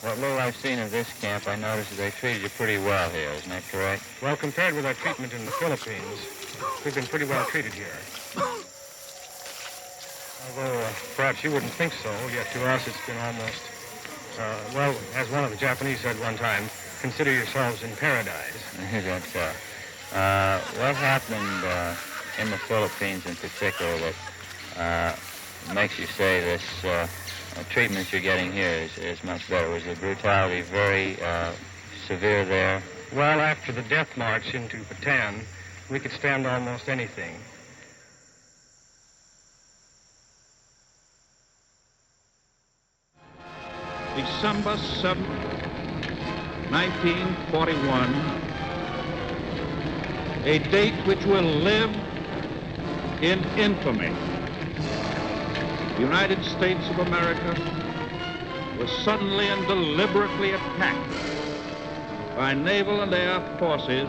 What little I've seen of this camp, I noticed that they treated you pretty well here, isn't that correct? Well, compared with our treatment in the Philippines, we've been pretty well treated here. Although perhaps you wouldn't think so, yet to us it's been almost, well, as one of the Japanese said one time, consider yourselves in paradise. That's so. What happened in the Philippines in particular that makes you say this treatment you're getting here is much better? Was the brutality very severe there? Well, after the Death March into Bataan, we could stand almost anything. December 7, 1941, a date which will live in infamy. The United States of America was suddenly and deliberately attacked by naval and air forces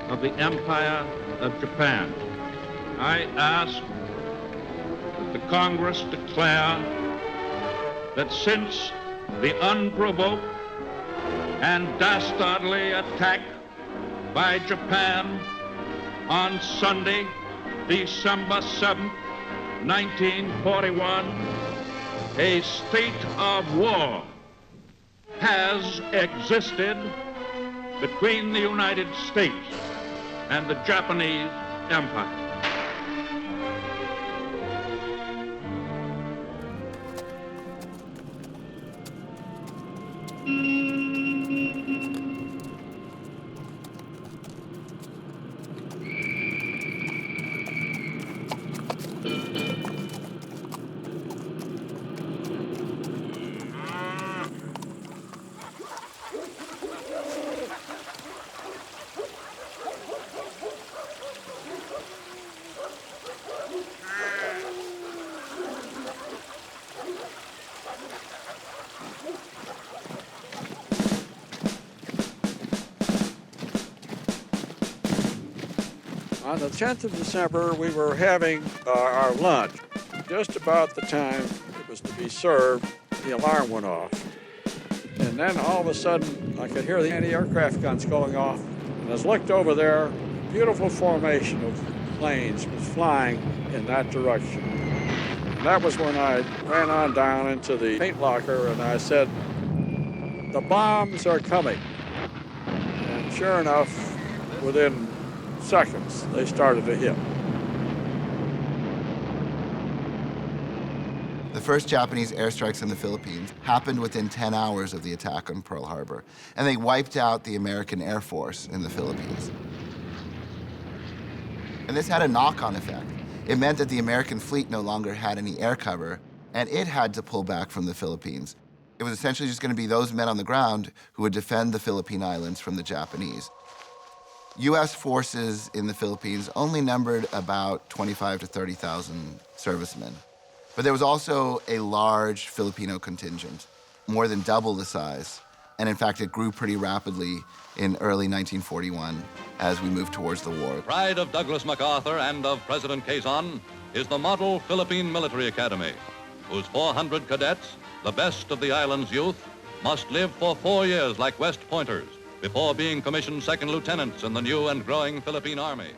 of the Empire of Japan. I ask that the Congress declare that since the unprovoked and dastardly attack by Japan on Sunday, December 7th, 1941, a state of war has existed between the United States and the Japanese Empire. On the 10th of December, we were having our lunch. Just about the time it was to be served, the alarm went off. And then all of a sudden, I could hear the anti-aircraft guns going off. And as I looked over there, a beautiful formation of planes was flying in that direction. And that was when I ran on down into the paint locker and I said, "The bombs are coming." And sure enough, within seconds, they started to hit. The first Japanese airstrikes in the Philippines happened within 10 hours of the attack on Pearl Harbor, and they wiped out the American Air Force in the Philippines. And this had a knock-on effect. It meant that the American fleet no longer had any air cover, and it had to pull back from the Philippines. It was essentially just going to be those men on the ground who would defend the Philippine Islands from the Japanese. U.S. forces in the Philippines only numbered about 25 to 30,000 servicemen. But there was also a large Filipino contingent, more than double the size. And in fact, it grew pretty rapidly in early 1941 as we moved towards the war. Pride of Douglas MacArthur and of President Quezon is the model Philippine Military Academy, whose 400 cadets, the best of the island's youth, must live for 4 years like West Pointers before being commissioned second lieutenants in the new and growing Philippine Army.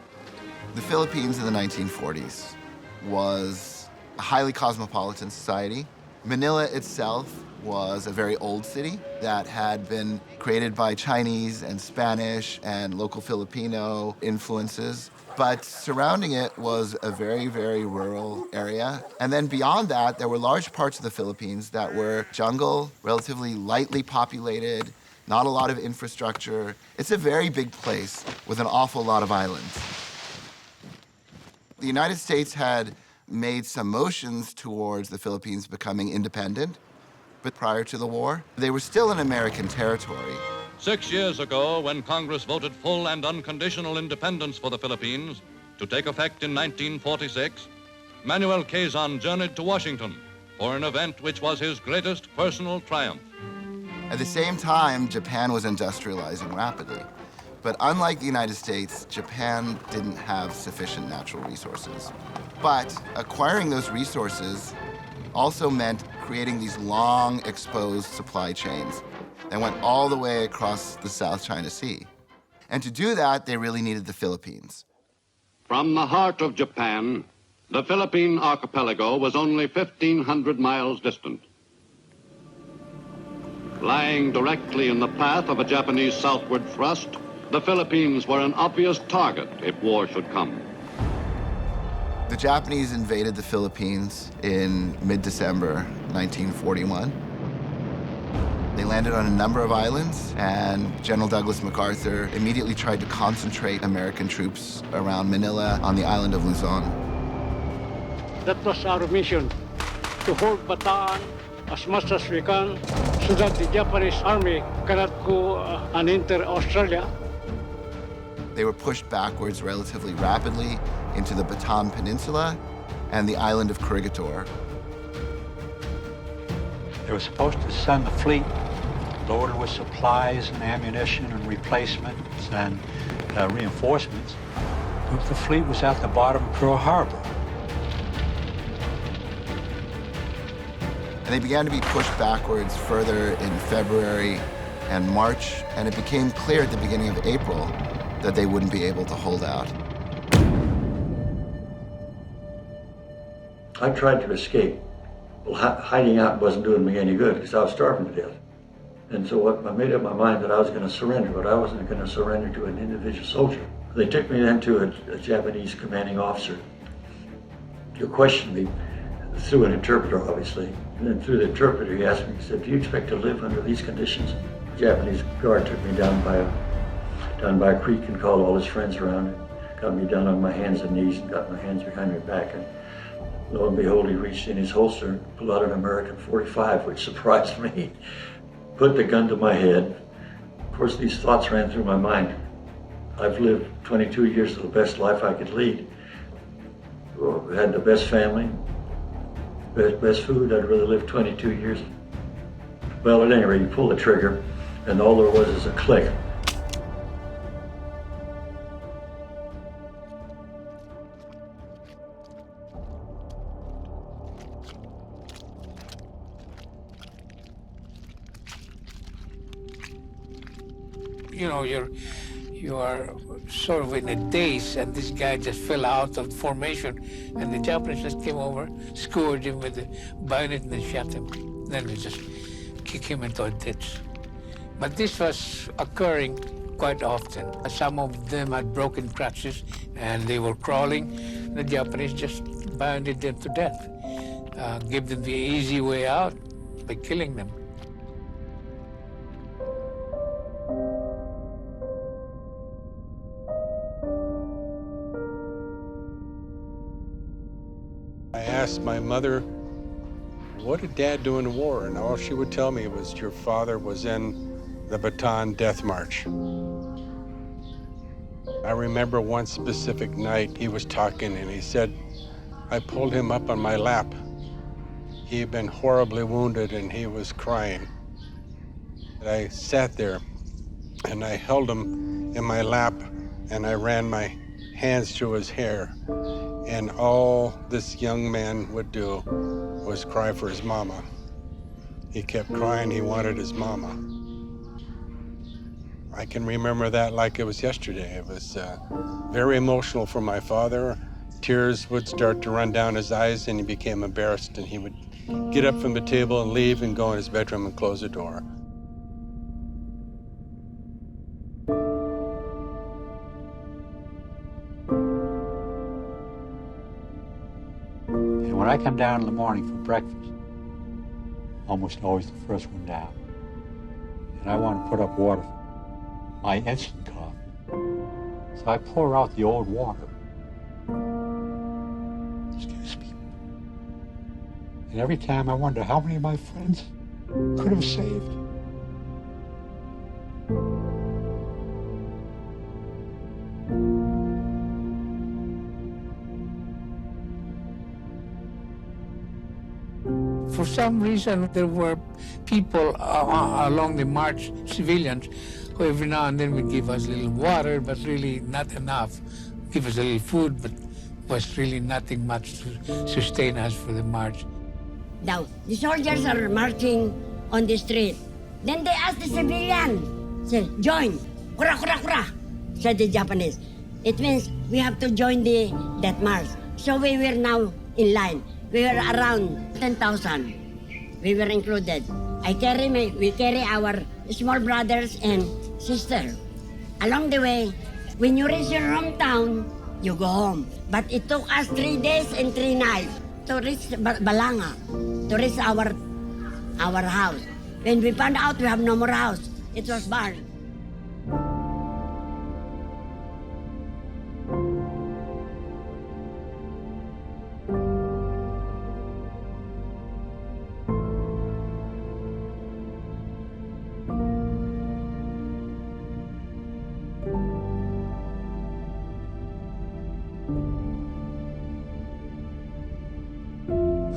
The Philippines in the 1940s was a highly cosmopolitan society. Manila itself was a very old city that had been created by Chinese and Spanish and local Filipino influences. But surrounding it was a very, very rural area. And then beyond that, there were large parts of the Philippines that were jungle, relatively lightly populated, not a lot of infrastructure. It's a very big place with an awful lot of islands. The United States had made some motions towards the Philippines becoming independent, but prior to the war, they were still in American territory. 6 years ago, when Congress voted full and unconditional independence for the Philippines to take effect in 1946, Manuel Quezon journeyed to Washington for an event which was his greatest personal triumph. At the same time, Japan was industrializing rapidly. But unlike the United States, Japan didn't have sufficient natural resources. But acquiring those resources also meant creating these long, exposed supply chains. and went all the way across the South China Sea. And to do that, they really needed the Philippines. From the heart of Japan, the Philippine archipelago was only 1,500 miles distant. Lying directly in the path of a Japanese southward thrust, the Philippines were an obvious target if war should come. The Japanese invaded the Philippines in mid-December 1941. They landed on a number of islands, and General Douglas MacArthur immediately tried to concentrate American troops around Manila on the island of Luzon. That was our mission, to hold Bataan as much as we can so that the Japanese army cannot go and enter Australia. They were pushed backwards relatively rapidly into the Bataan Peninsula and the island of Corregidor. They were supposed to send the fleet loaded with supplies and ammunition and replacements and reinforcements. But the fleet was at the bottom of Pearl Harbor. And they began to be pushed backwards further in February and March, and it became clear at the beginning of April that they wouldn't be able to hold out. I tried to escape. Well, hiding out wasn't doing me any good because I was starving to death. And so I made up my mind that I was going to surrender, but I wasn't going to surrender to an individual soldier. They took me then to a Japanese commanding officer who questioned me through an interpreter, obviously. And then through the interpreter, he asked me, he said, "Do you expect to live under these conditions?" The Japanese guard took me down by a creek and called all his friends around and got me down on my hands and knees and got my hands behind my back. And lo and behold, he reached in his holster and pulled out an American .45, which surprised me. Put the gun to my head. Of course, these thoughts ran through my mind. I've lived 22 years of the best life I could lead. I had the best family, best food. I'd rather live 22 years. Well, at any rate, he pulled the trigger, and all there was is a click. You know, you are sort of in a daze, and this guy just fell out of formation, and the Japanese just came over, scored him with the bayonet, and then shot him. Then they just kick him into a ditch. But this was occurring quite often. Some of them had broken crutches, and they were crawling. The Japanese just bayoneted them to death, gave them the easy way out by killing them. I asked my mother, "What did Dad do in the war?" And all she would tell me was, "Your father was in the Bataan Death March." I remember one specific night he was talking and he said, "I pulled him up on my lap. He had been horribly wounded and he was crying. And I sat there and I held him in my lap and I ran my hands through his hair. And all this young man would do was cry for his mama. He kept crying, he wanted his mama." I can remember that like it was yesterday. It was very emotional for my father. Tears would start to run down his eyes and he became embarrassed and he would get up from the table and leave and go in his bedroom and close the door. When I come down in the morning for breakfast, almost always the first one down, and I want to put up water, my instant coffee. So I pour out the old water. Excuse me. And every time I wonder how many of my friends could have saved. For some reason, there were people along the march, civilians, who every now and then would give us a little water, but really not enough. Give us a little food, but was really nothing much to sustain us for the march. Now, the soldiers are marching on the street. Then they asked the civilian, said, join. Kura, kura, kura, said the Japanese. It means we have to join the Death March. So we were now in line. We were around 10,000. We were included. We carry our small brothers and sisters. Along the way, when you reach your hometown, you go home. But it took us 3 days and 3 nights to reach Balanga, to reach our house. When we found out we have no more house, it was burned.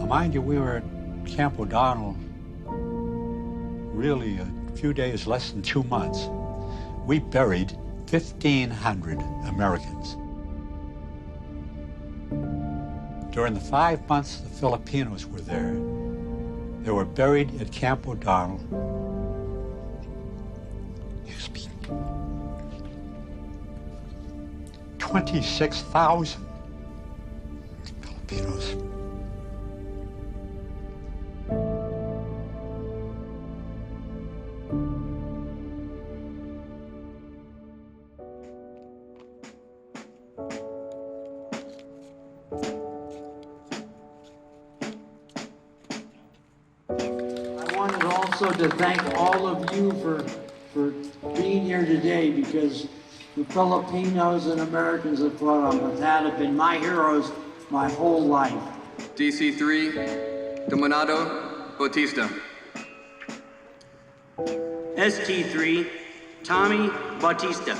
Mind you, we were at Camp O'Donnell really a few days, less than 2 months. We buried 1,500 Americans. During the 5 months the Filipinos were there, they were buried at Camp O'Donnell. 26,000 Filipinos. To thank all of you for being here today, because the Filipinos and Americans that fought on Bataan have been my heroes my whole life. DC3, Dominado Bautista. ST3, Tommy Bautista.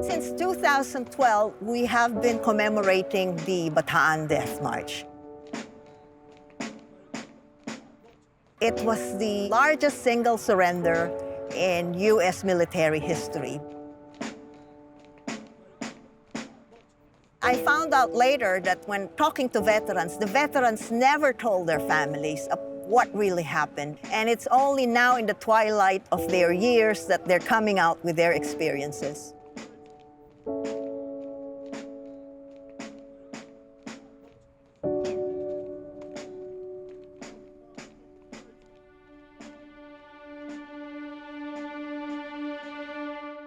Since 2012, we have been commemorating the Bataan Death March. It was the largest single surrender in U.S. military history. I found out later that when talking to veterans, the veterans never told their families what really happened. And it's only now in the twilight of their years that they're coming out with their experiences.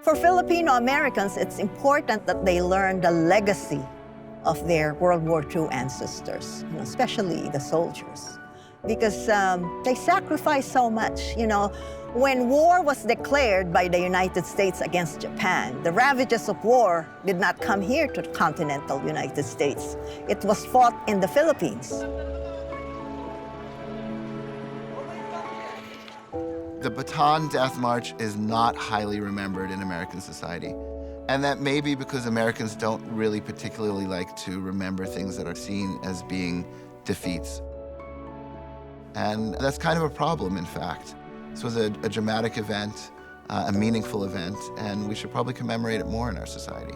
For Filipino Americans, it's important that they learn the legacy of their World War II ancestors, especially the soldiers, because they sacrificed so much. When war was declared by the United States against Japan, the ravages of war did not come here to the continental United States. It was fought in the Philippines. The Bataan Death March is not highly remembered in American society. And that may be because Americans don't really particularly like to remember things that are seen as being defeats. And that's kind of a problem, in fact. This was a dramatic event, a meaningful event, and we should probably commemorate it more in our society.